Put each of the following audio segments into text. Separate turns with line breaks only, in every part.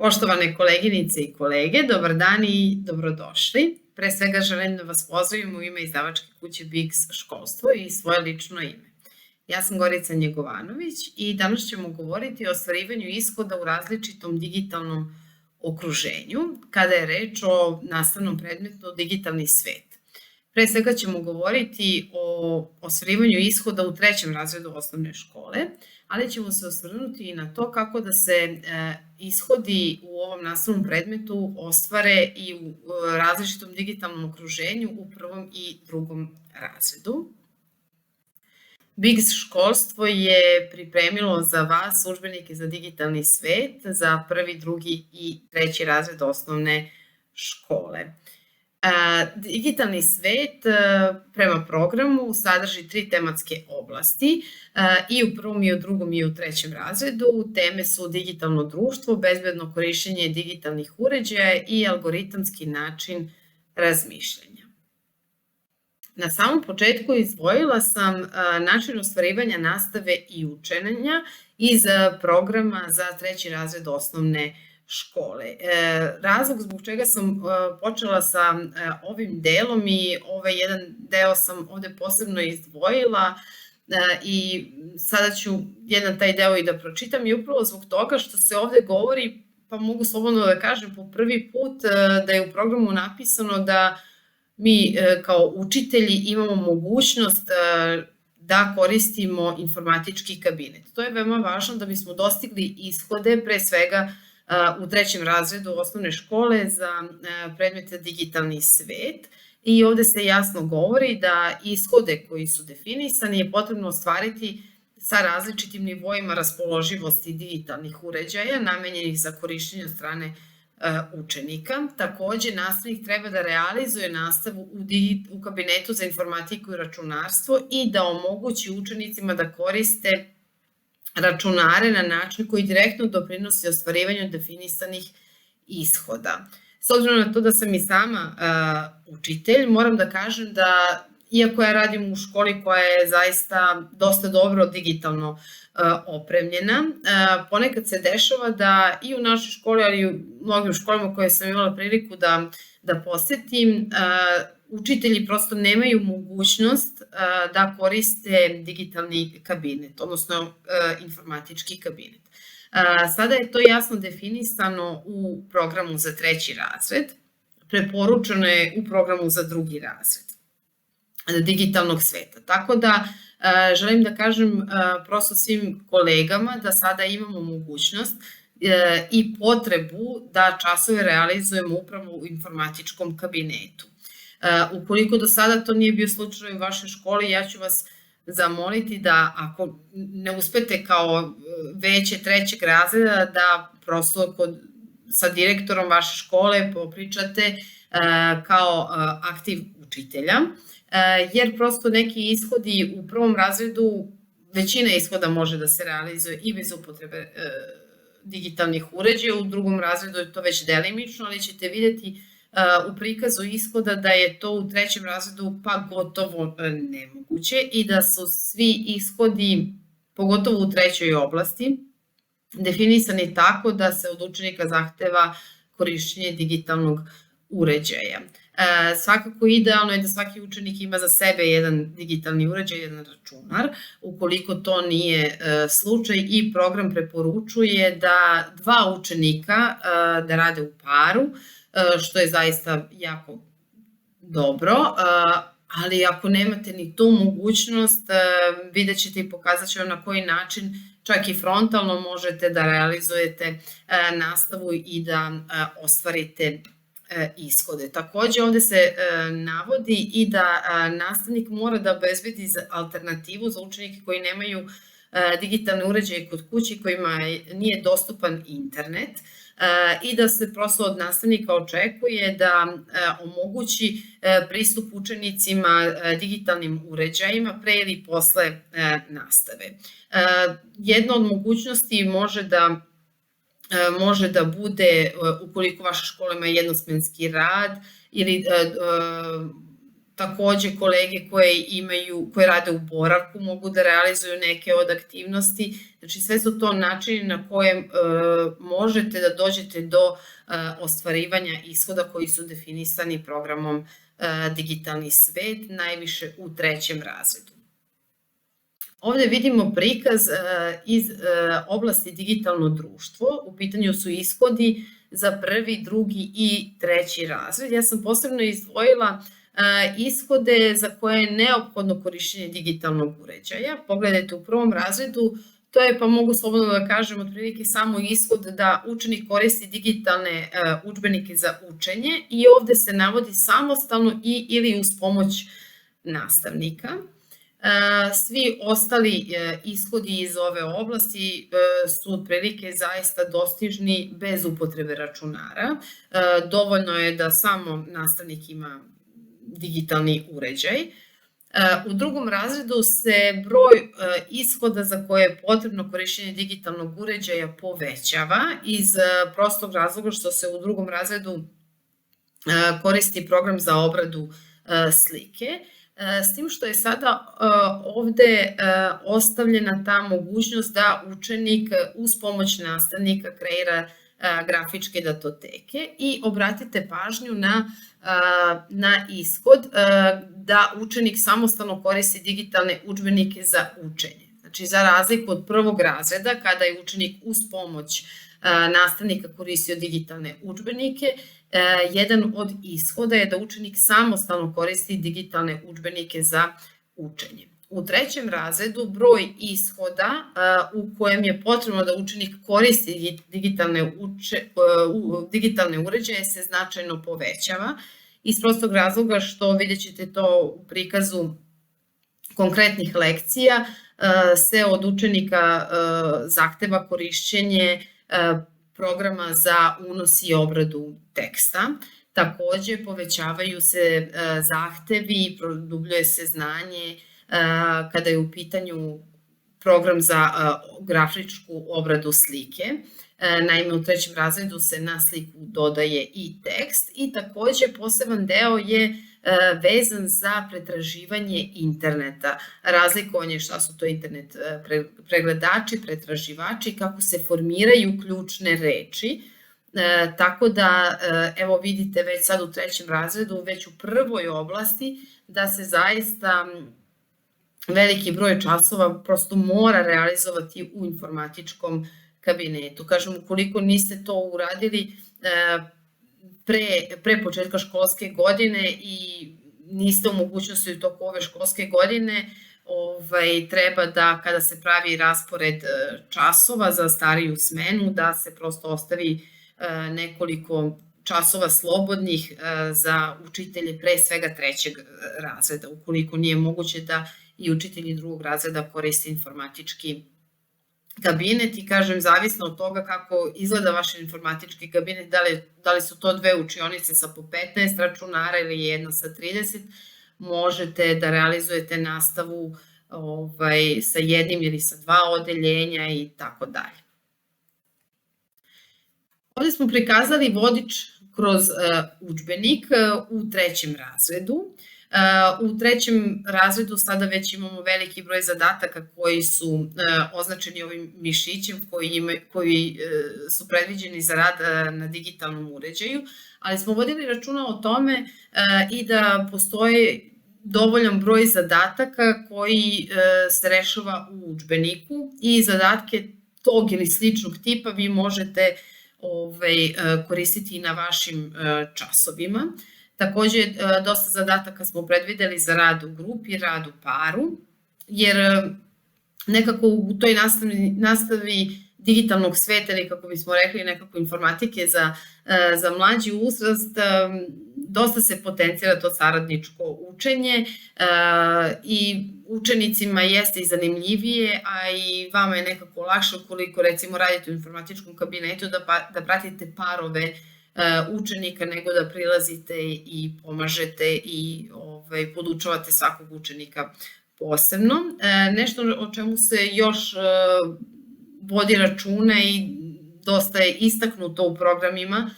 Poštovane koleginice i kolege, dobar dan i dobrodošli. Pre svega želim da vas pozdravim u ime izdavačke kuće Biks školstvo i svoje lično ime. Ja sam Gorica Njegovanović i danas ćemo govoriti o ostvarivanju ishoda u različitom digitalnom okruženju kada je reč o nastavnom predmetu digitalni svet. Pre svega ćemo govoriti o ostvarivanju ishoda u 3. razredu osnovne škole, ali ćemo se osvrnuti i na to kako da se ishodi u ovom nastavnom predmetu ostvare i u različitom digitalnom okruženju u 1. i 2. razredu. Biks školstvo je pripremilo za vas udžbenike za digitalni svet za 1., 2. i 3. razred osnovne škole. Digitalni svet prema programu sadrži 3 tematske oblasti i u 1., i u 2. i u 3. razredu. Teme su digitalno društvo, bezbedno korišćenje digitalnih uređaja i algoritamski način razmišljanja. Na samom početku izdvojila sam način ostvarivanja nastave i učenja iz programa za 3. razred osnovne škole. Razlog zbog čega sam počela sa ovim delom i ovaj jedan deo sam ovde posebno izdvojila i sada ću jedan taj deo i da pročitam i upravo zbog toga što se ovde govori, pa mogu slobodno da kažem po prvi put da je u programu napisano da mi kao učitelji imamo mogućnost da koristimo informatički kabinet. To je veoma važno da bismo dostigli ishode pre svega u 3. razredu osnovne škole za predmet digitalni svet i ovde se jasno govori da ishode koji su definisani je potrebno ostvariti sa različitim nivoima raspoloživosti digitalnih uređaja namenjenih za korišćenje od strane učenika. Takođe, nastavnik treba da realizuje nastavu u kabinetu za informatiku i računarstvo i da omogući učenicima da koriste računare na način koji direktno doprinosi ostvarivanju definisanih ishoda. S obzirom na to da sam i sama učitelj, moram da kažem da iako ja radim u školi koja je zaista dosta dobro digitalno opremljena, ponekad se dešava da i u našoj školi, ali i u mnogim školama koje sam imala priliku da posetim, učitelji prosto nemaju mogućnost da koriste digitalni kabinet, odnosno informatički kabinet. Sada je to jasno definisano u programu za 3. razred, preporučeno je u programu za 2. razred digitalnog sveta. Tako da želim da kažem prosto svim kolegama da sada imamo mogućnost i potrebu da časove realizujemo upravo u informatičkom kabinetu. Ukoliko do sada to nije bio slučaj u vašoj školi, ja ću vas zamoliti da ako ne uspete kao veće 3. razreda da prosto sa direktorom vaše škole popričate kao aktiv učitelja, jer prosto neki ishodi u 1. razredu, većina ishoda može da se realizuje i bez upotrebe digitalnih uređaja, u 2. razredu je to već delimično, ali ćete videti u prikazu ishoda da je to u 3. razredu pa gotovo nemoguće i da su svi ishodi, pogotovo u 3. oblasti, definisani tako da se od učenika zahteva korišćenje digitalnog uređaja. Svakako idealno je da svaki učenik ima za sebe jedan digitalni uređaj, jedan računar. Ukoliko to nije slučaj i program preporučuje da 2 učenika da rade u paru, što je zaista jako dobro, ali ako nemate ni tu mogućnost, vidjet ćete i pokazat ću vam na koji način čak i frontalno možete da realizujete nastavu i da ostvarite ishode. Takođe, ovde se navodi i da nastavnik mora da obezbedi alternativu za učenike koji nemaju digitalne uređaje kod kuće kojima nije dostupan internet i da se prosto od nastavnika očekuje da omogući pristup učenicima digitalnim uređajima pre ili posle nastave. Jedna od mogućnosti može da bude, ukoliko vaša škola ima jednosmenski rad ili takođe kolege koje rade u boravku mogu da realizuju neke od aktivnosti. Znači sve su to načini na koje možete da dođete do ostvarivanja ishoda koji su definisani programom Digitalni svet, najviše u 3. razredu. Ovde vidimo prikaz iz oblasti digitalno društvo. U pitanju su ishodi za 1., 2. i 3. razred. Ja sam posebno izdvojila ishode za koje je neophodno korišćenje digitalnog uređaja. Pogledajte u 1. razredu, to je, pa mogu slobodno da kažem, otprilike samo ishod da učenik koristi digitalne udžbenike za učenje i ovde se navodi samostalno ili uz pomoć nastavnika. Svi ostali ishodi iz ove oblasti su otprilike zaista dostižni bez upotrebe računara. Dovoljno je da samo nastavnik ima digitalni uređaj. U 2. razredu se broj ishoda za koje je potrebno korišćenje digitalnog uređaja povećava iz prostog razloga što se u 2. razredu koristi program za obradu slike, s tim što je sada ovde ostavljena ta mogućnost da učenik uz pomoć nastavnika kreira grafičke datoteke i obratite pažnju na ishod da učenik samostalno koristi digitalne udžbenike za učenje. Znači, za razliku od 1. razreda, kada je učenik uz pomoć nastavnika koristio digitalne udžbenike, jedan od ishoda je da učenik samostalno koristi digitalne udžbenike za učenje. U 3. razredu broj ishoda u kojem je potrebno da učenik koristi digitalne uređaje se značajno povećava iz prostog razloga što vidjet ćete to u prikazu konkretnih lekcija se od učenika zahteva korišćenje programa za unos i obradu teksta. Takođe, povećavaju se zahtevi, produbljuje se znanje kada je u pitanju program za grafičku obradu slike. Naime, u 3. razredu se na sliku dodaje i tekst i takođe poseban deo je vezan za pretraživanje interneta, razlikovanje šta su to internet pregledači, pretraživači, kako se formiraju ključne reči. Tako da, evo vidite već sad u 3. razredu, već u prvoj oblasti, da se zaista veliki broj časova prosto mora realizovati u informatičkom kabinetu. Kažem, ukoliko niste to uradili pre početka školske godine i niste u mogućnosti u toku ove školske godine, treba da kada se pravi raspored časova za stariju smenu, da se prosto ostavi nekoliko časova slobodnih za učitelje pre svega 3. razreda, ukoliko nije moguće da i učitelji 2. razreda koriste informatički kabinet i kažem, zavisno od toga kako izgleda vaš informatički kabinet, da li su to 2 učionice sa po 15 računara ili jedna sa 30, možete da realizujete nastavu sa jednim ili sa 2 odeljenja i tako dalje. Ovde smo prikazali vodič kroz udžbenik u 3. razredu. U 3. razredu sada već imamo veliki broj zadataka koji su označeni ovim mišićem koji su predviđeni za rad na digitalnom uređaju, ali smo vodili računa o tome i da postoje dovoljan broj zadataka koji se rešava u udžbeniku i zadatke tog ili sličnog tipa vi možete koristiti i na vašim časovima. Takođe, dosta zadataka smo predvideli za rad u grupi, rad u paru, jer nekako u toj nastavi digitalnog sveta ili kako bismo rekli nekako informatike za mlađi uzrast, dosta se potencira to saradničko učenje i učenicima jeste i zanimljivije, a i vama je nekako lakše ukoliko recimo radite u informatičkom kabinetu da pratite parove učenika nego da prilazite i pomažete i podučavate svakog učenika posebno. Nešto o čemu se još vodi računa i dosta je istaknuto u programima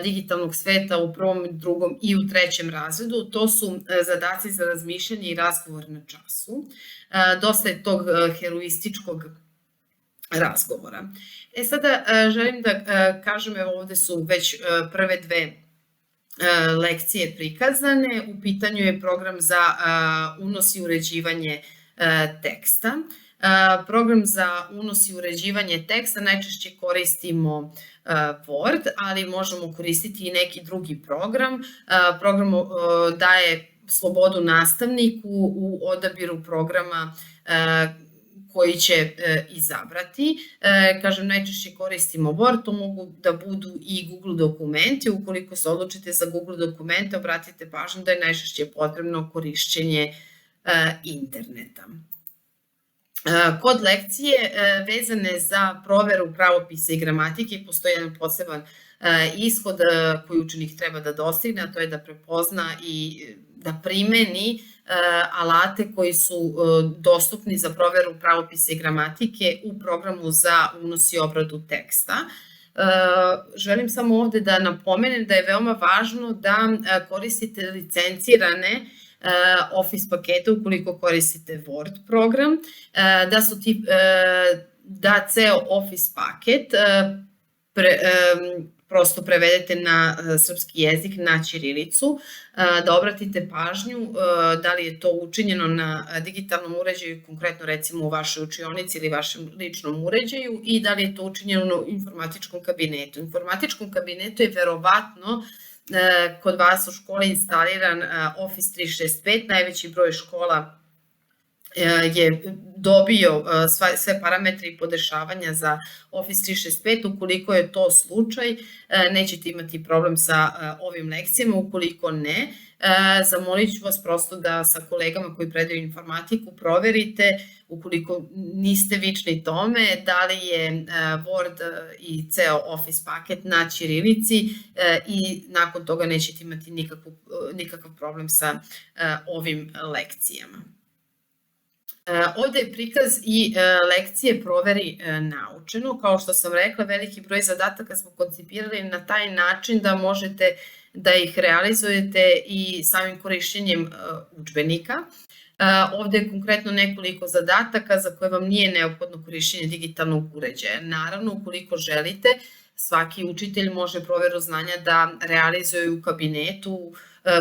digitalnog sveta u prvom, drugom i u trećem razredu. To su zadaci za razmišljanje i razgovor na času. Dosta je tog heroističkog razgovora. Sada želim da kažem, evo ovde su već prve dve lekcije prikazane. U pitanju je program za unos i uređivanje teksta. Program za unos i uređivanje teksta najčešće koristimo Word, ali možemo koristiti i neki drugi program. Program daje slobodu nastavniku u odabiru programa koji će izabrati. Kažem, najčešće koristimo Word, to mogu da budu i Google dokumenti. Ukoliko se odlučite za Google dokumente, obratite pažnju da je najčešće potrebno korišćenje interneta. Kod lekcije vezane za proveru pravopisa i gramatike postoji jedan poseban ishod koji učenik treba da dostigne, a to je da prepozna i da primeni alate koji su dostupni za proveru pravopisa i gramatike u programu za unos i obradu teksta. Želim samo ovde da napomenem da je veoma važno da koristite licencirane Office pakete ukoliko koristite Word program, da ceo Office paket prosto prevedete na srpski jezik, na ćirilicu, da obratite pažnju da li je to učinjeno na digitalnom uređaju, konkretno recimo u vašoj učionici ili vašem ličnom uređaju, i da li je to učinjeno u informatičkom kabinetu. U informatičkom kabinetu je verovatno kod vas u školi instaliran Office 365, najveći broj škola je dobio sve parametre i podešavanja za Office 365. Ukoliko je to slučaj, nećete imati problem sa ovim lekcijama. Ukoliko ne, zamolit ću vas prosto da sa kolegama koji predaju informatiku proverite, ukoliko niste vični tome, da li je Word i ceo Office paket na ćirilici, i nakon toga nećete imati nikakav problem sa ovim lekcijama. Ovde je prikaz i lekcije proveri naučeno. Kao što sam rekla, veliki broj zadataka smo koncipirali na taj način da možete da ih realizujete i samim korišćenjem udžbenika. Ovde je konkretno nekoliko zadataka za koje vam nije neophodno korišćenje digitalnog uređaja. Naravno, ukoliko želite, svaki učitelj može proveru znanja da realizuje u kabinetu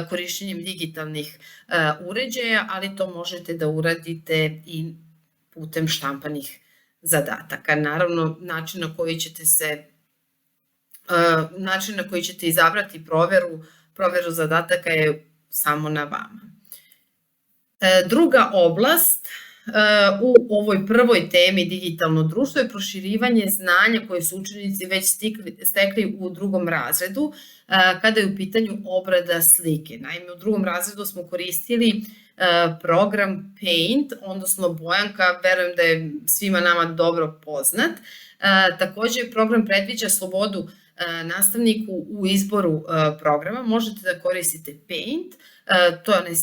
korišćenjem digitalnih uređaja, ali to možete da uradite i putem štampanih zadataka. Naravno, način na koji ćete izabrati proveru zadataka je samo na vama. Druga oblast u ovoj prvoj temi digitalno društvo je proširivanje znanja koje su učenici već stekli u drugom razredu kada je u pitanju obrada slike. Naime, u drugom razredu smo koristili program Paint, odnosno Bojanka, verujem da je svima nama dobro poznat. Takođe, program predviđa slobodu nastavniku u izboru programa. Možete da koristite Paint, to je onaj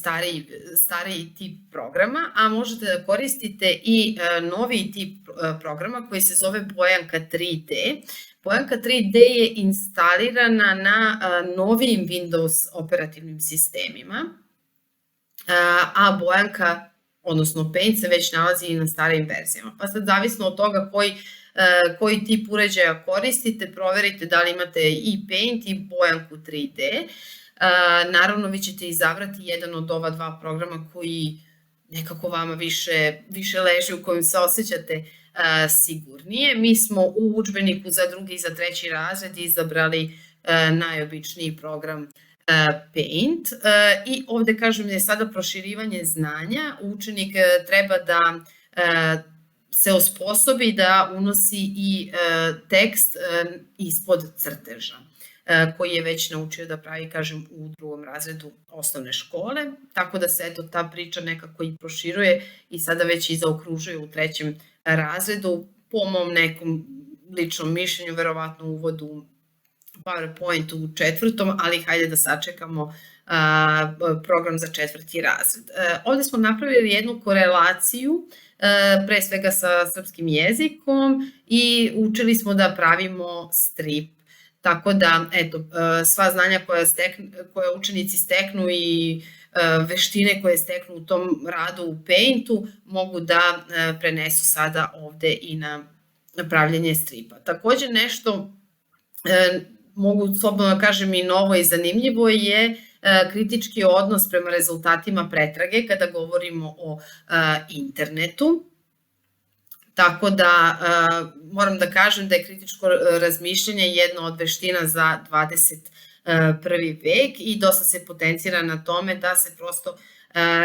stariji tip programa, a možete da koristite i noviji tip programa koji se zove Bojanka 3D. Bojanka 3D je instalirana na novijim Windows operativnim sistemima, a Bojanka, odnosno Paint, se već nalazi i na starijim verzijama. Pa sad, zavisno od toga koji tip uređaja koristite, proverite da li imate i Paint i Bojanku 3D. Naravno, vi ćete izabrati jedan od ova dva programa koji nekako vama više leži, u kojem se osjećate sigurnije. Mi smo u udžbeniku za drugi i za treći razred izabrali najobičniji program Paint. I ovde kažem da je sada proširivanje znanja. Učenik treba da se osposobi da unosi i tekst ispod crteža koji je već naučio da pravi, kažem, u drugom razredu osnovne škole, tako da se eto ta priča nekako i proširuje i sada već i zaokružuje u trećem razredu, po mom nekom ličnom mišljenju, verovatno uvodu u PowerPoint u četvrtom, ali hajde da sačekamo program za četvrti razred. Ovde smo napravili jednu korelaciju, pre svega sa srpskim jezikom, i učili smo da pravimo strip. Tako da, eto, sva znanja koja učenici steknu i veštine koje steknu u tom radu u Paintu mogu da prenesu sada ovde i na pravljenje stripa. Takođe nešto, mogu slobodno da kažem i novo i zanimljivo je kritički odnos prema rezultatima pretrage kada govorimo o internetu. Tako da moram da kažem da je kritičko razmišljanje jedna od veština za 21. vek i dosta se potencira na tome da se prosto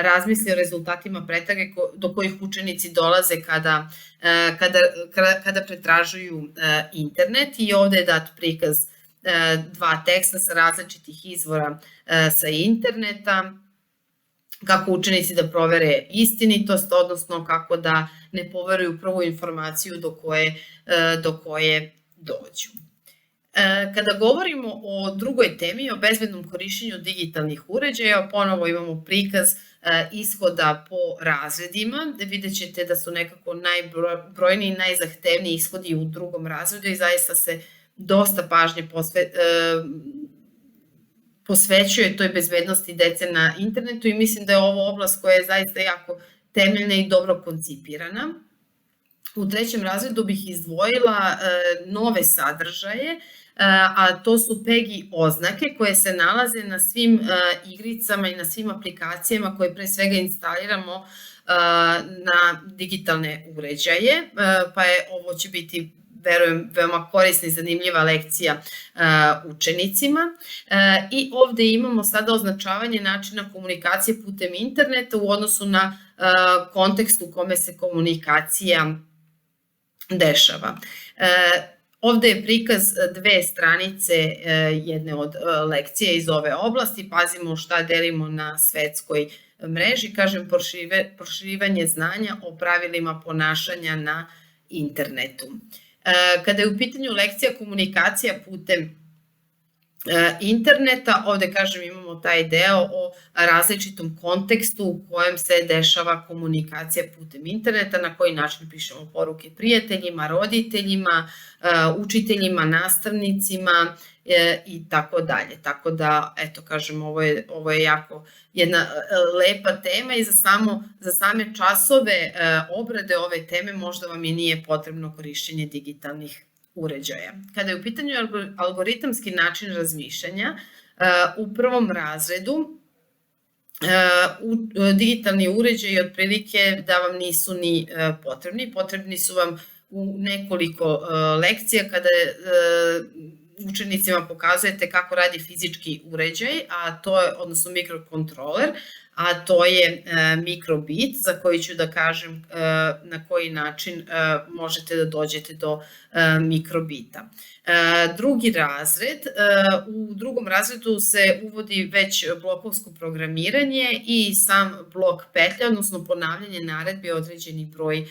razmisli o rezultatima pretrage do kojih učenici dolaze kada pretražuju internet, i ovde je dat prikaz dva teksta sa različitih izvora sa interneta, kako učenici da provere istinitost, odnosno kako da ne poveruju prvu informaciju do koje dođu. Kada govorimo o drugoj temi, o bezbednom korišćenju digitalnih uređaja, ponovo imamo prikaz ishoda po razredima. Vidjet ćete da su nekako najbrojniji i najzahtevniji ishodi u drugom razredu i zaista se dosta pažnje posvećuje toj bezbednosti dece na internetu i mislim da je ovo oblast koja je zaista jako temeljna i dobro koncipirana. U trećem razredu bih izdvojila nove sadržaje, a to su PEGI oznake koje se nalaze na svim igricama i na svim aplikacijama koje pre svega instaliramo na digitalne uređaje, pa ovo će biti, verujem, veoma korisna i zanimljiva lekcija učenicima. I ovde imamo sada označavanje načina komunikacije putem interneta u odnosu na kontekst u kome se komunikacija dešava. Ovde je prikaz dve stranice jedne od lekcija iz ove oblasti. Pazimo šta delimo na svetskoj mreži. Kažem, proširivanje znanja o pravilima ponašanja na internetu. Kada je u pitanju lekcija komunikacija putem interneta, ovde, kažem, imamo taj deo o različitom kontekstu u kojem se dešava komunikacija putem interneta, na koji način pišemo poruke prijateljima, roditeljima, učiteljima, nastavnicima i tako dalje. Tako da, eto, kažem, ovo je jako jedna lepa tema i za same časove obrade ove teme možda vam i nije potrebno korišćenje digitalnih uređaja. Kada je u pitanju algoritamski način razmišljanja, u prvom razredu digitalni uređaji otprilike da vam nisu ni potrebni. Potrebni su vam u nekoliko lekcija kada učenicima pokazujete kako radi fizički uređaj, odnosno mikrokontroler, a to je mikrobit, za koji ću da kažem na koji način možete da dođete do mikrobita. Drugi razred, u drugom razredu se uvodi već blokovsko programiranje i sam blok petlja, odnosno ponavljanje naredbi određeni broj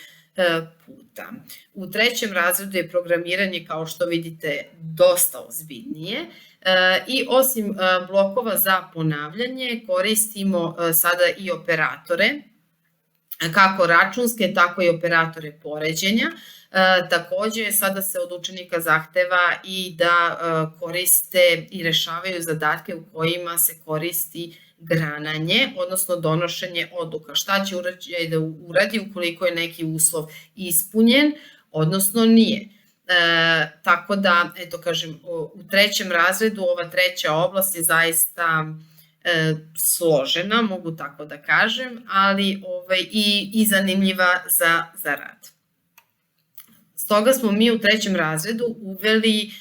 puta. U trećem razredu je programiranje, kao što vidite, dosta ozbiljnije i osim blokova za ponavljanje koristimo sada i operatore, kako računske, tako i operatore poređenja. Takođe, sada se od učenika zahteva i da koriste i rešavaju zadatke u kojima se koristi grananje, odnosno donošenje odluka. Šta će uređaj da uradi ukoliko je neki uslov ispunjen, odnosno nije. Tako da, eto, kažem, u trećem razredu ova treća oblast je zaista složena, mogu tako da kažem, ali i zanimljiva za rad. Stoga smo mi u trećem razredu uveli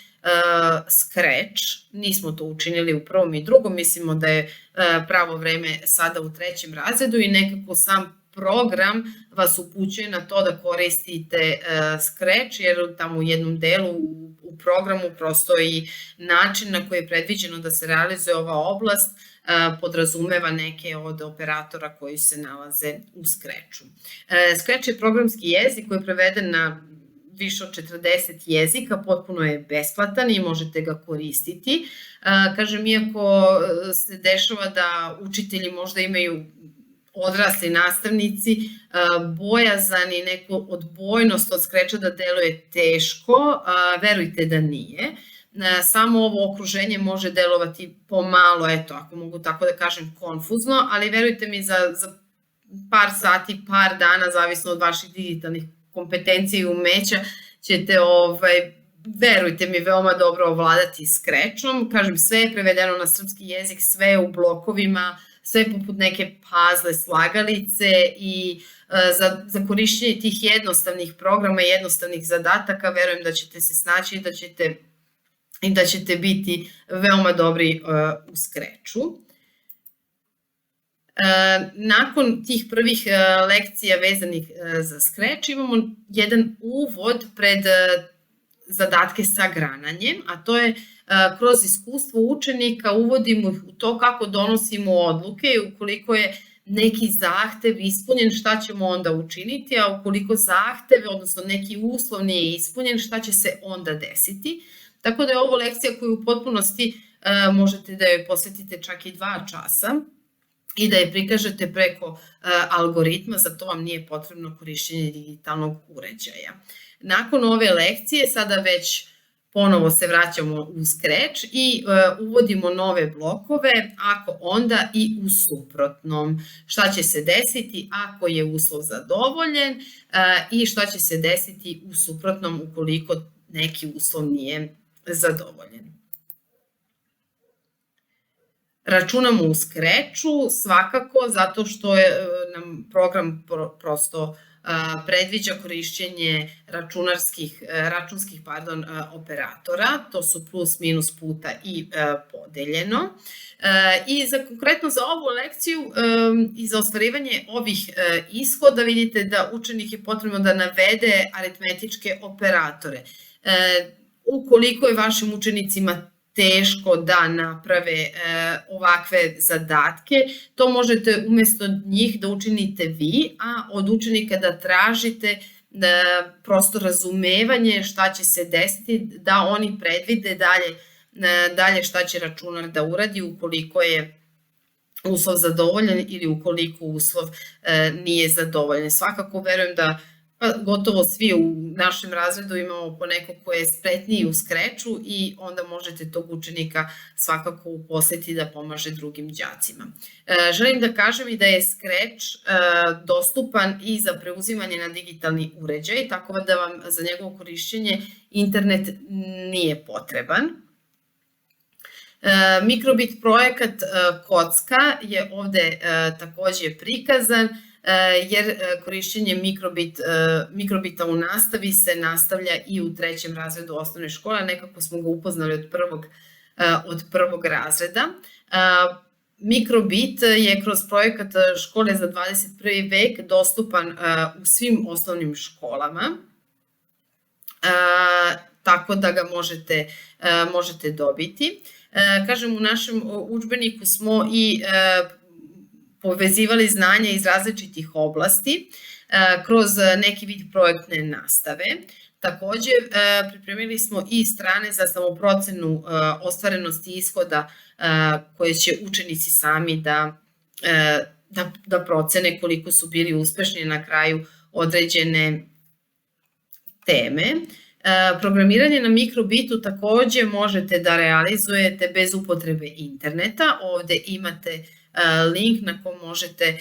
Scratch, nismo to učinili u prvom i drugom, mislimo da je pravo vreme sada u trećem razredu i nekako sam program vas upućuje na to da koristite Scratch, jer tamo u jednom delu u programu prosto i način na koji je predviđeno da se realizuje ova oblast podrazumeva neke od operatora koji se nalaze u Scratchu. Scratch je programski jezik koji je preveden na više od 40 jezika, potpuno je besplatan i možete ga koristiti. Kažem, iako se dešava da učitelji možda imaju odrasli nastavnici, bojazan i neku odbojnost od Scratcha da deluje teško, verujte da nije. samo ovo okruženje može delovati pomalo, eto, ako mogu tako da kažem, konfuzno, ali verujte mi za par sati, par dana, zavisno od vaših digitalnih kompetencija i umeća, ćete, verujte mi, veoma dobro ovladati Scratchom. Kažem, sve je prevedeno na srpski jezik, sve je u blokovima, sve poput neke puzzle, slagalice i za korišćenje tih jednostavnih programa i jednostavnih zadataka verujem da ćete se snaći i da ćete biti veoma dobri u Scratchu. Nakon tih prvih lekcija vezanih za Scratch imamo jedan uvod pred zadatke sa grananjem, a to je kroz iskustvo učenika uvodimo ih u to kako donosimo odluke i ukoliko je neki zahtev ispunjen, šta ćemo onda učiniti, a ukoliko zahtev, odnosno neki uslov nije ispunjen, šta će se onda desiti. Tako da je ovo lekcija koju u potpunosti možete da joj posvetite čak i 2 časa i da je prikažete preko algoritma, za to vam nije potrebno korišćenje digitalnog uređaja. Nakon ove lekcije sada već ponovo se vraćamo u Scratch i uvodimo nove blokove, ako onda i u suprotnom. Šta će se desiti ako je uslov zadovoljen i šta će se desiti u suprotnom ukoliko neki uslov nije zadovoljen. Računamo u Scratchu svakako zato što nam program prosto predviđa korišćenje računskih operatora, to su plus, minus, puta i podeljeno. I konkretno za ovu lekciju i za ostvarivanje ovih ishoda vidite da učenik je potrebno da navede aritmetičke operatore. Ukoliko je vašim učenicima teško da naprave ovakve zadatke, to možete umesto njih da učinite vi, a od učenika da tražite prosto razumevanje šta će se desiti, da oni predvide dalje šta će računar da uradi ukoliko je uslov zadovoljen ili ukoliko uslov nije zadovoljen. Svakako verujem da gotovo svi u našem razredu imamo po neko ko je spretniji u Scratchu i onda možete tog učenika svakako uposliti da pomaže drugim đacima. Želim da kažem i da je Scratch dostupan i za preuzimanje na digitalni uređaj, tako da vam za njegovo korišćenje internet nije potreban. Mikrobit projekat Kocka je ovde takođe prikazan, jer korišćenje mikrobita u nastavi se nastavlja i u 3. razredu osnovne škole, nekako smo ga upoznali od prvog razreda. Mikrobit je kroz projekat Škole za 21. vek dostupan u svim osnovnim školama, tako da ga možete dobiti. Kažem, u našem udžbeniku smo i povezivali znanja iz različitih oblasti kroz neki vid projektne nastave. Takođe, pripremili smo i strane za samoprocenu ostvarenosti ishoda koje će učenici sami da procene koliko su bili uspešni na kraju određene teme. Programiranje na mikrobitu takođe možete da realizujete bez upotrebe interneta. Ovde imate link na kom možete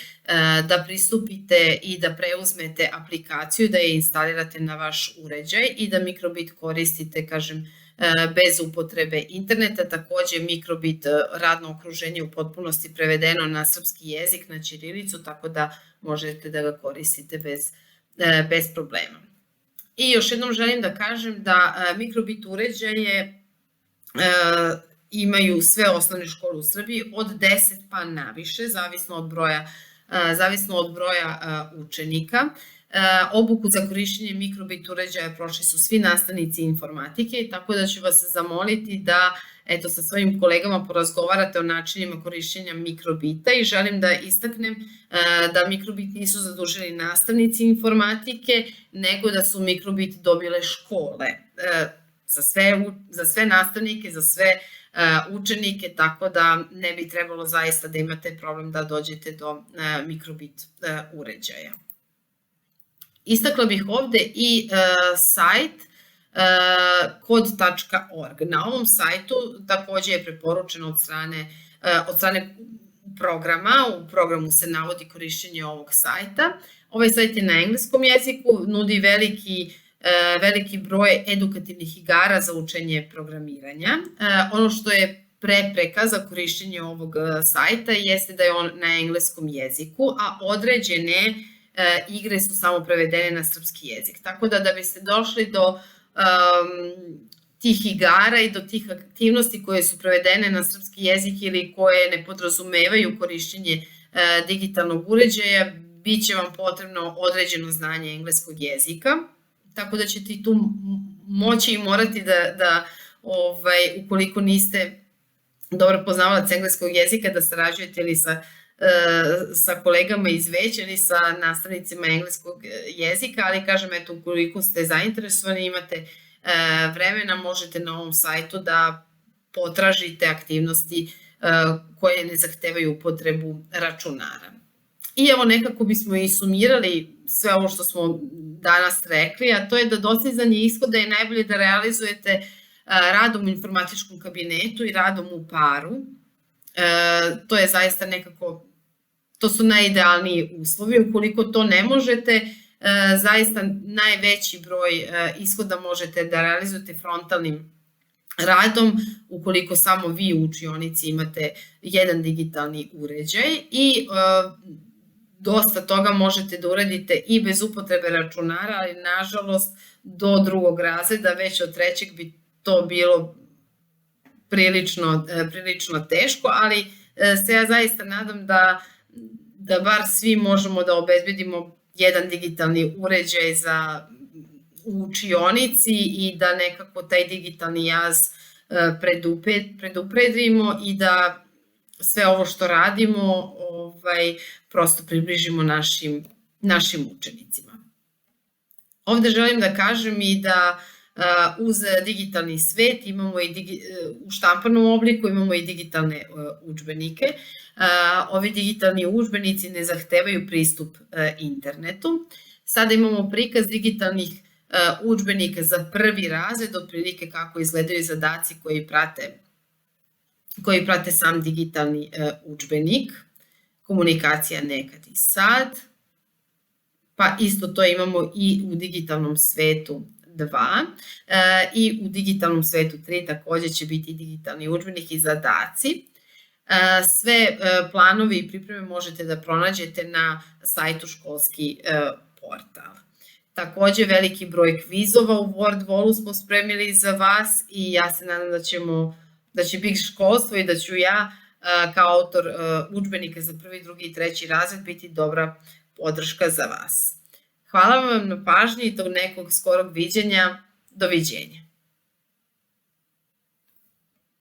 da pristupite i da preuzmete aplikaciju, da je instalirate na vaš uređaj i da mikrobit koristite, kažem, bez upotrebe interneta. Takođe, mikrobit radno okruženje u potpunosti prevedeno na srpski jezik, na ćirilicu, tako da možete da ga koristite bez problema. I još jednom želim da kažem da mikrobit uređaje imaju sve osnovne škole u Srbiji od 10 pa naviše, zavisno od broja učenika. Obuku za korišćenje mikrobit uređaja prošli su svi nastavnici informatike, tako da ću vas zamoliti da sa svojim kolegama porazgovarate o načinima korišćenja mikrobita i želim da istaknem da mikrobit nisu zadužili nastavnici informatike, nego da su mikrobit dobile škole za sve nastavnike, za sve učenike, tako da ne bi trebalo zaista da imate problem da dođete do mikrobit uređaja. Istakla bih ovde i sajt kod.org. Na ovom sajtu takođe je preporučeno od strane programa, u programu se navodi korišćenje ovog sajta. Ovaj sajt je na engleskom jeziku, nudi veliki broj edukativnih igara za učenje programiranja. Ono što je prepreka za korišćenje ovog sajta jeste da je on na engleskom jeziku, a određene igre su samo prevedene na srpski jezik. Tako da biste došli do tih igara i do tih aktivnosti koje su prevedene na srpski jezik ili koje ne podrazumevaju korišćenje digitalnog uređaja, bit će vam potrebno određeno znanje engleskog jezika, tako da ćete i tu moći i morati da ukoliko niste dobar poznavalac engleskog jezika, da sarađujete ili sa kolegama iz veća ili sa nastavnicima engleskog jezika, ali kažem, eto, ukoliko ste zainteresovani, imate vremena, možete na ovom sajtu da potražite aktivnosti koje ne zahtevaju upotrebu računara. I evo, nekako bismo i sumirali sve ovo što smo danas rekli, a to je da dostizanje ishoda je najbolje da realizujete radom u informatičkom kabinetu i radom u paru. To je zaista nekako, to su najidealniji uslovi. Ukoliko to ne možete, zaista najveći broj ishoda možete da realizujete frontalnim radom, ukoliko samo vi u učionici imate jedan digitalni uređaj i dosta toga možete da uradite i bez upotrebe računara, ali nažalost do drugog razreda, već od trećeg bi to bilo prilično teško, ali se ja zaista nadam da bar svi možemo da obezbedimo jedan digitalni uređaj u učionici i da nekako taj digitalni jaz predupredimo i da sve ovo što radimo prosto približimo našim učenicima. Ovde želim da kažem i da uz digitalni svet imamo i u štampanom obliku imamo i digitalne udžbenike. Ovi digitalni udžbenici ne zahtevaju pristup internetu. Sada imamo prikaz digitalnih udžbenika za prvi razred, otprilike kako izgledaju zadaci koji prate sam digitalni udžbenik. Komunikacija nekad i sad. Pa isto to imamo i u digitalnom svetu 2 i u digitalnom svetu 3 takođe će biti digitalni udžbenik i zadaci. Sve planovi i pripreme možete da pronađete na sajtu Školski portal. Takođe, veliki broj kvizova u WordWallu smo spremili za vas i ja se nadam da će Big školstvo i da ću ja kao autor udžbenika za prvi, drugi i treći razred biti dobra podrška za vas. Hvala vam na pažnji i do nekog skorog viđenja. Doviđenja.